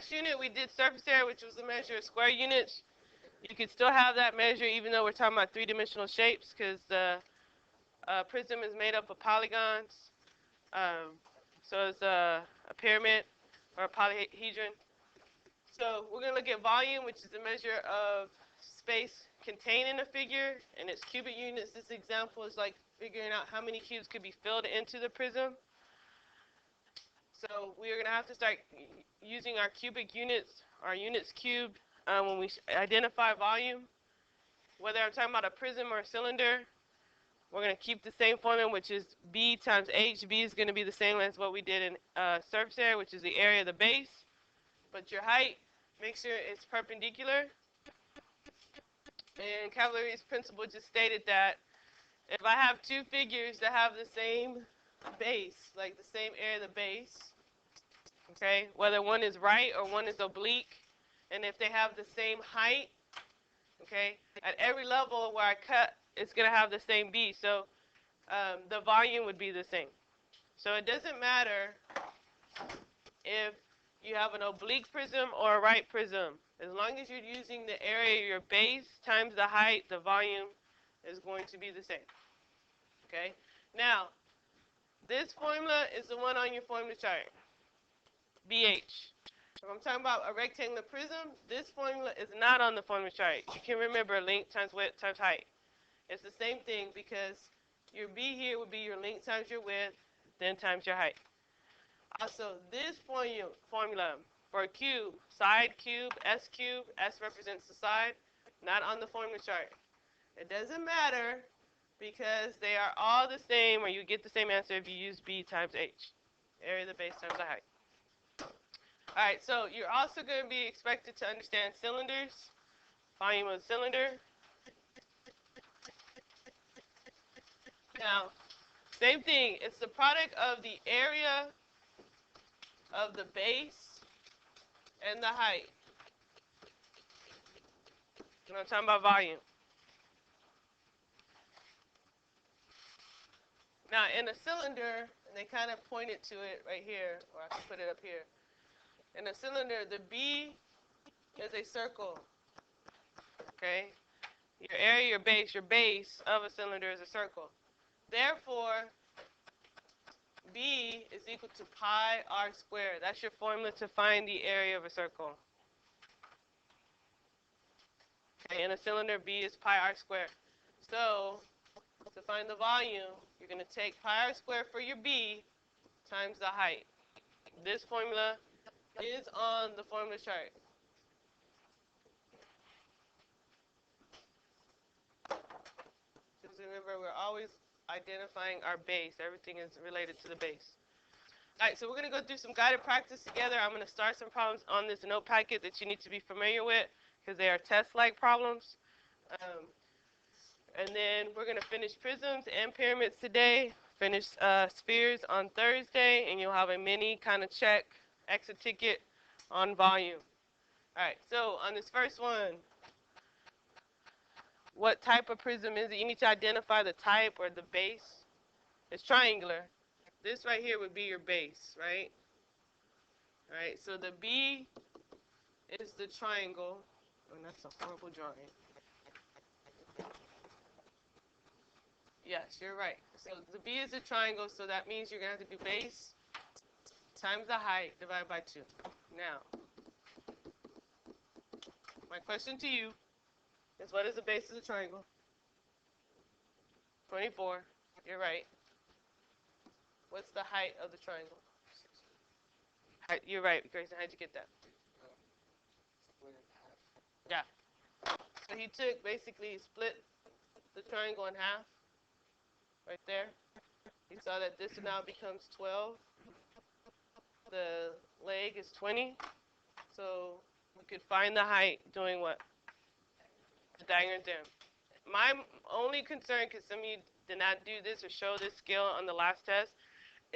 last unit we did surface area, which was the measure of square units. You could still have that measure even though we're talking about three-dimensional shapes, because the prism is made up of polygons. So it's a pyramid or a polyhedron. So we're going to look at volume, which is the measure of space contained in a figure, and its cubic units. This example is like figuring out how many cubes could be filled into the prism. So we're going to have to start using our cubic units, our units cubed, when we identify volume. Whether I'm talking about a prism or a cylinder, we're going to keep the same formula, which is B times H. B is going to be the same as what we did in surface area, which is the area of the base. But your height, make sure it's perpendicular. And Cavallari's principle just stated that if I have two figures that have the same base, like the same area of the base, okay, whether one is right or one is oblique, and if they have the same height, okay, at every level where I cut, it's going to have the same B. So the volume would be the same. So it doesn't matter if you have an oblique prism or a right prism. As long as you're using the area of your base times the height, the volume is going to be the same. Okay? Now, this formula is the one on your formula chart. BH. If I'm talking about a rectangular prism, this formula is not on the formula chart. You can remember length times width times height. It's the same thing because your B here would be your length times your width, then times your height. Also, this formula for a cube, side cube, S represents the side, not on the formula chart. It doesn't matter because they are all the same, or you get the same answer if you use B times H, area of the base times the height. All right, so you're also going to be expected to understand cylinders, volume of a cylinder. Now, same thing. It's the product of the area of the base and the height. And I'm talking about volume. Now, in a cylinder, and they kind of pointed to it right here, or I can put it up here. In a cylinder, the B is a circle. Okay? Your area, your base of a cylinder is a circle. Therefore, B is equal to pi r squared. That's your formula to find the area of a circle. Okay, in a cylinder, B is pi r squared. So, to find the volume, you're going to take pi r squared for your B times the height. This formula is on the formula chart. Just remember, we're always identifying our base. Everything is related to the base. All right, so we're going to go through some guided practice together. I'm going to start some problems on this note packet that you need to be familiar with because they are test-like problems. And then we're going to finish prisms and pyramids today, finish spheres on Thursday, and you'll have a mini kind of check, exit ticket on volume. All right, so on this first one, what type of prism is it? You need to identify the type or the base. It's triangular. This right here would be your base, right? All right, so the B is the triangle. Oh, that's a horrible drawing. Yes, you're right. So the B is a triangle, so that means you're going to have to do base times the height divided by 2. Now, my question to you is, what is the base of the triangle? 24. You're right. What's the height of the triangle? You're right, Grayson. How'd you get that? Yeah. So he took, basically, split the triangle in half. Right there. He saw that this now becomes 12. The leg is 20. So we could find the height doing what? Pythagorean theorem. My only concern, because some of you did not do this or show this skill on the last test,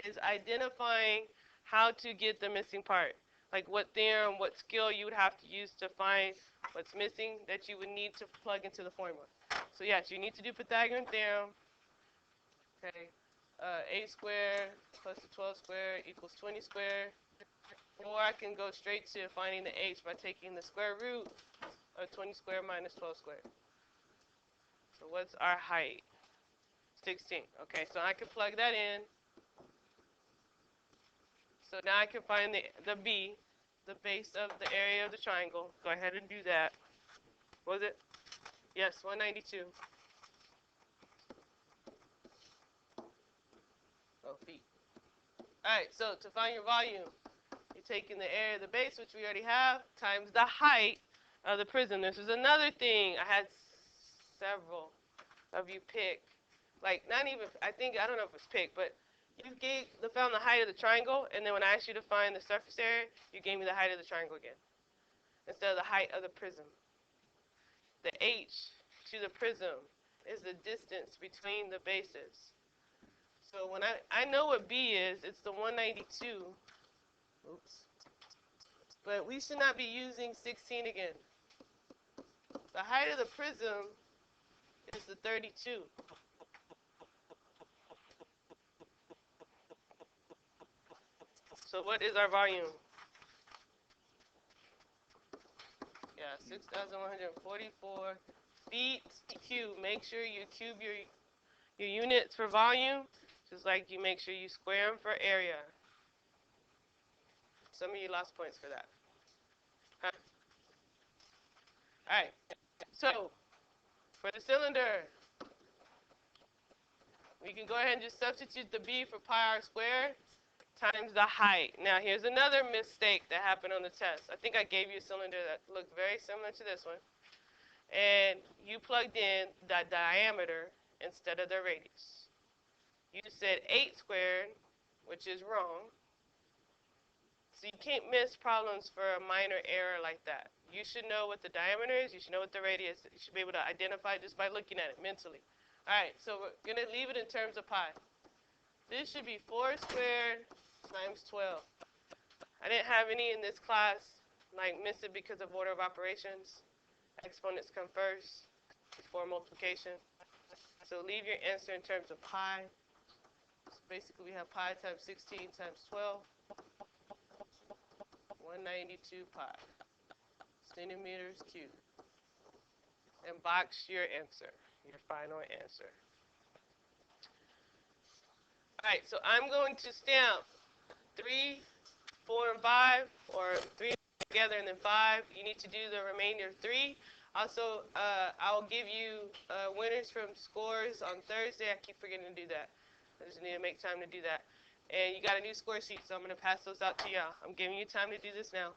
is identifying how to get the missing part. Like what theorem, what skill you would have to use to find what's missing that you would need to plug into the formula. So yes, you need to do Pythagorean theorem. Okay, 8 squared plus 12 squared equals 20 squared. Or I can go straight to finding the h by taking the square root of 20 squared minus 12 squared. So what's our height? 16. Okay, so I can plug that in. So now I can find the b, the base of the area of the triangle. Go ahead and do that. Was it? Yes, 192. Oh, feet. All right, so to find your volume, you're taking the area of the base, which we already have, times the height of the prism. This is another thing I had several of you pick. Like, not even, I don't know if it's pick, but you found the height of the triangle, and then when I asked you to find the surface area, you gave me the height of the triangle again, instead of the height of the prism. The h to the prism is the distance between the bases. So when I know what b is, it's the 192. Oops. But we should not be using 16 again. The height of the prism is the 32. So what is our volume? Yeah, 6,144 feet cubed. Make sure you cube your units for volume, just like you make sure you square them for area. Some of you lost points for that. Huh? All right. So for the cylinder, we can go ahead and just substitute the b for pi r squared times the height. Now here's another mistake that happened on the test. I think I gave you a cylinder that looked very similar to this one. And you plugged in the diameter instead of the radius. You said 8 squared, which is wrong. So you can't miss problems for a minor error like that. You should know what the diameter is. You should know what the radius is. You should be able to identify just by looking at it mentally. All right, so we're going to leave it in terms of pi. This should be 4 squared times 12. I didn't have any in this class, like miss it because of order of operations. Exponents come first before multiplication. So leave your answer in terms of pi. So basically, we have pi times 16 times 12. 192 pi centimeters cubed. And box your answer, your final answer. All right, so I'm going to stamp 3, 4, and 5, or 3 together and then 5. You need to do the remainder 3. Also, I'll give you winners from scores on Thursday. I keep forgetting to do that. I just need to make time to do that. And you got a new score sheet, so I'm going to pass those out to y'all. I'm giving you time to do this now.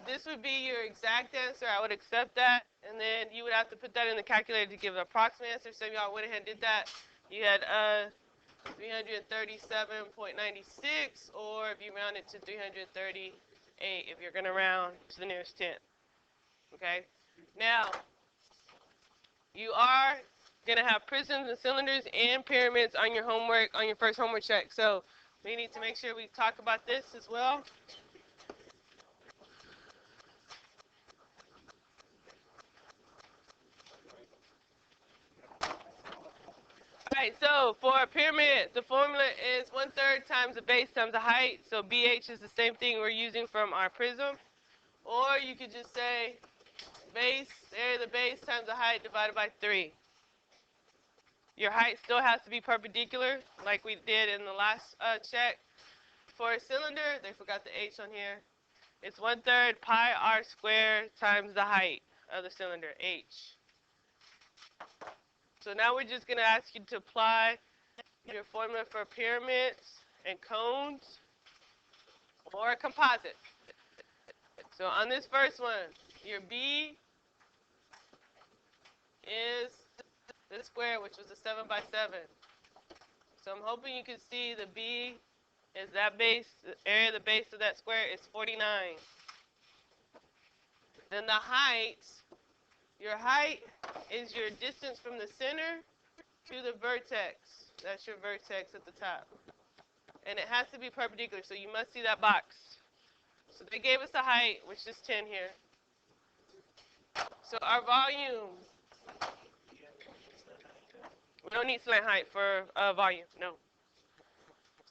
this would be your exact answer. I would accept that. And then you would have to put that in the calculator to give an approximate answer. So y'all went ahead and did that. You had 337.96, or if you round it to 338, if you're going to round to the nearest 10. Okay? Now, you are going to have prisms and cylinders and pyramids on your homework, on your first homework check. So we need to make sure we talk about this as well. All right, so for a pyramid, the formula is 1/3 times the base times the height. So BH is the same thing we're using from our prism. Or you could just say base, the area of the base times the height divided by 3. Your height still has to be perpendicular, like we did in the last check. For a cylinder, they forgot the H on here. It's 1/3 pi r squared times the height of the cylinder, H. So now we're just going to ask you to apply your formula for pyramids and cones or composites. So on this first one, your B is the square, which was a 7 by 7. So I'm hoping you can see the B is that base, the area of the base of that square is 49. Then the height, your height is your distance from the center to the vertex. That's your vertex at the top. And it has to be perpendicular, so you must see that box. So they gave us the height, which is 10 here. So our volume, we don't need slant height for volume, no.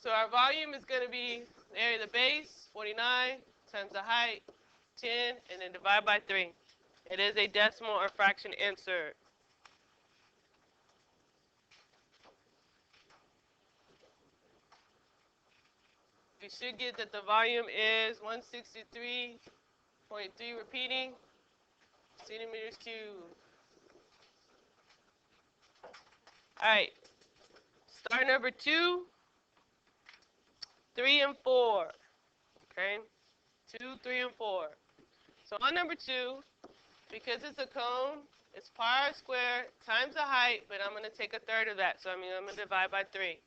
So our volume is going to be the area of the base, 49, times the height, 10, and then divide by 3. It is a decimal or fraction answer. You should get that the volume is 163.3 repeating centimeters cubed. All right. Star number 2, 3, and 4. Okay? 2, 3, and 4. So on number 2, because it's a cone, it's pi r squared times the height, but I'm going to take 1/3 of that. So I'm going to divide by 3.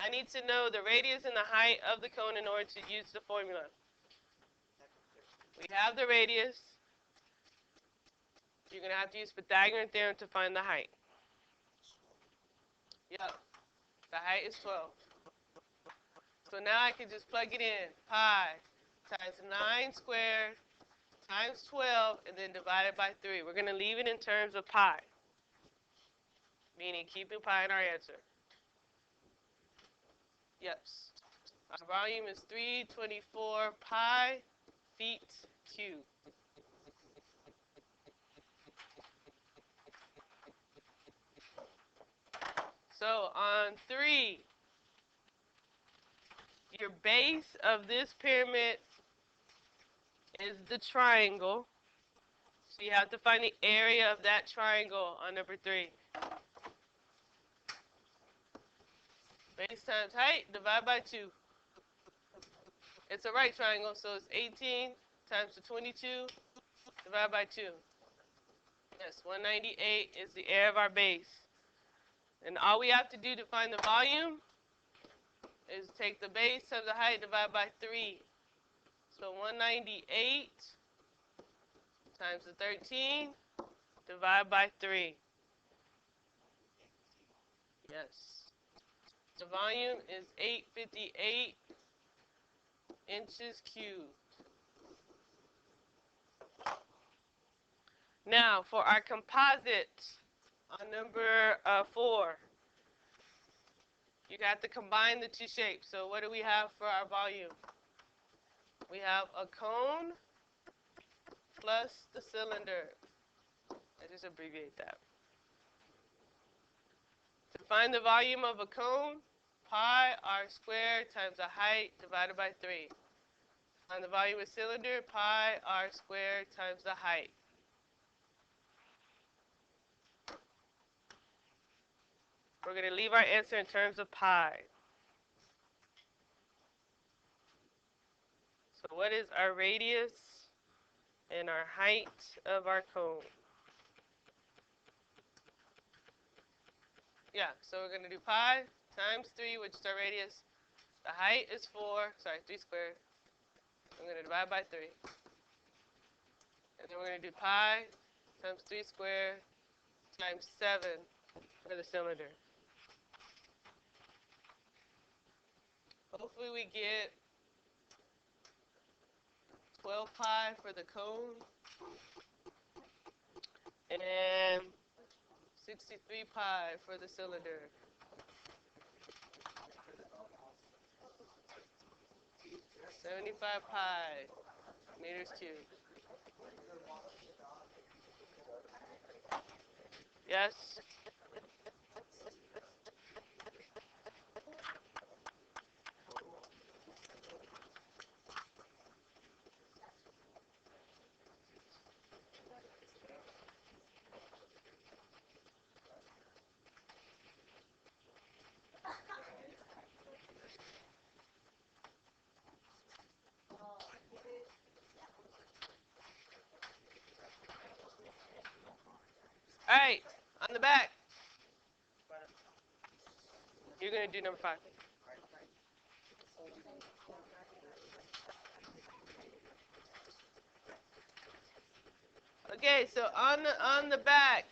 I need to know the radius and the height of the cone in order to use the formula. We have the radius. You're going to have to use Pythagorean theorem to find the height. Yep. The height is 12. So now I can just plug it in. Pi times 9 squared times 12, and then divided by 3. We're going to leave it in terms of pi, meaning keeping pi in our answer. Yes. Our volume is 324 pi feet cubed. So on 3, your base of this pyramid is the triangle. So you have to find the area of that triangle on number 3. Base times height, divide by 2. It's a right triangle, so it's 18 times the 22, divided by 2. Yes, 198 is the area of our base. And all we have to do to find the volume is take the base times the height, divide by 3. So 198 times the 13, divide by 3. Yes. The volume is 858 inches cubed. Now, for our composite on number 4, you have to combine the two shapes. So what do we have for our volume? We have a cone plus the cylinder. I just abbreviate that. To find the volume of a cone, pi r squared times the height divided by 3. Find the volume of a cylinder, pi r squared times the height. We're going to leave our answer in terms of pi. So what is our radius and our height of our cone? Yeah, so we're going to do pi times 3, which is our radius. The height is 4, sorry, 3 squared. I'm going to divide by 3. And then we're going to do pi times 3 squared times 7 for the cylinder. Hopefully we get 12 pi for the cone and 63 pi for the cylinder. $75 pi meters cubed. Yes? All right, on the back. You're going to do number 5. Okay, so on the back,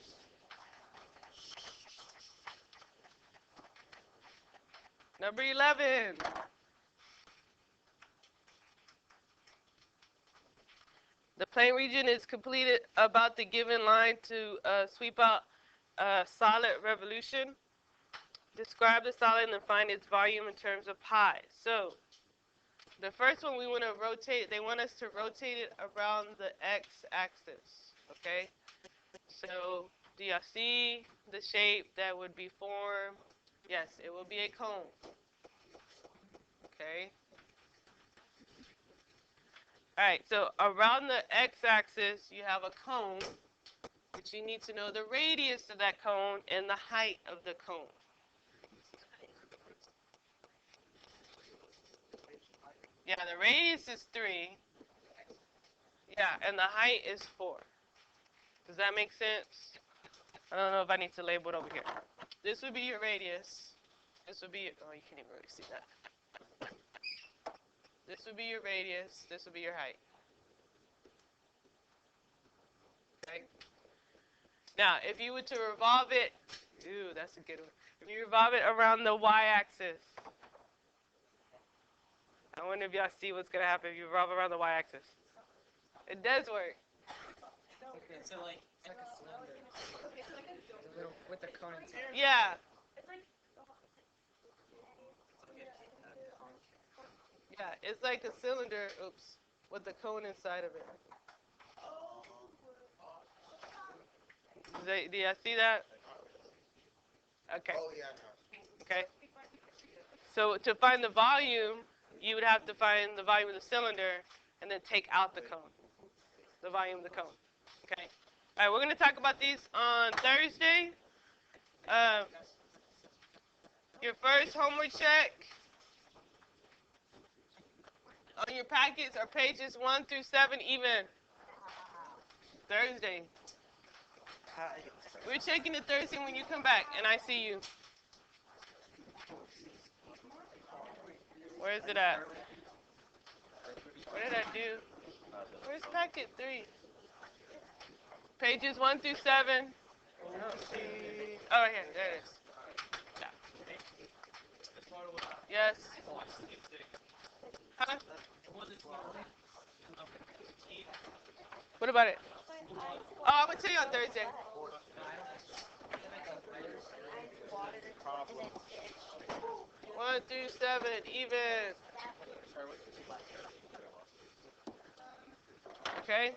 number 11. The plane region is completed about the given line to sweep out a solid revolution. Describe the solid and then find its volume in terms of pi. So the first one we want to rotate, they want us to rotate it around the x-axis, okay? So do y'all see the shape that would be formed? Yes, it will be a cone, okay? All right, so around the x-axis, you have a cone, but you need to know the radius of that cone and the height of the cone. Yeah, the radius is 3. Yeah, and the height is 4. Does that make sense? I don't know if I need to label it over here. This would be your radius. This would be, oh, you can't even really see that. This would be your radius. This would be your height. Okay? Now, if you were to revolve it, ooh, that's a good one. If you revolve it around the y-axis, I wonder if y'all see what's going to happen if you revolve around the y-axis. It does work. Okay, so like it's like a cylinder. The little with the cone inside. Yeah. Yeah, it's like a cylinder, oops, with the cone inside of it. Do y'all see that? Okay. Oh, yeah. Okay. So to find the volume, you would have to find the volume of the cylinder and then take out the cone. The volume of the cone. Okay. All right, we're going to talk about these on Thursday. Your first homework check on your packets are pages 1 through 7 even. Thursday. We're checking it Thursday when you come back, and I see you. Where is it at? What did I do? Where's packet 3? Pages 1 through 7. I don't see. Oh, right here. There it is. Yeah. Yes. Huh? What about it? Oh, I'm going to tell you on Thursday. 1 through 7, even. Okay?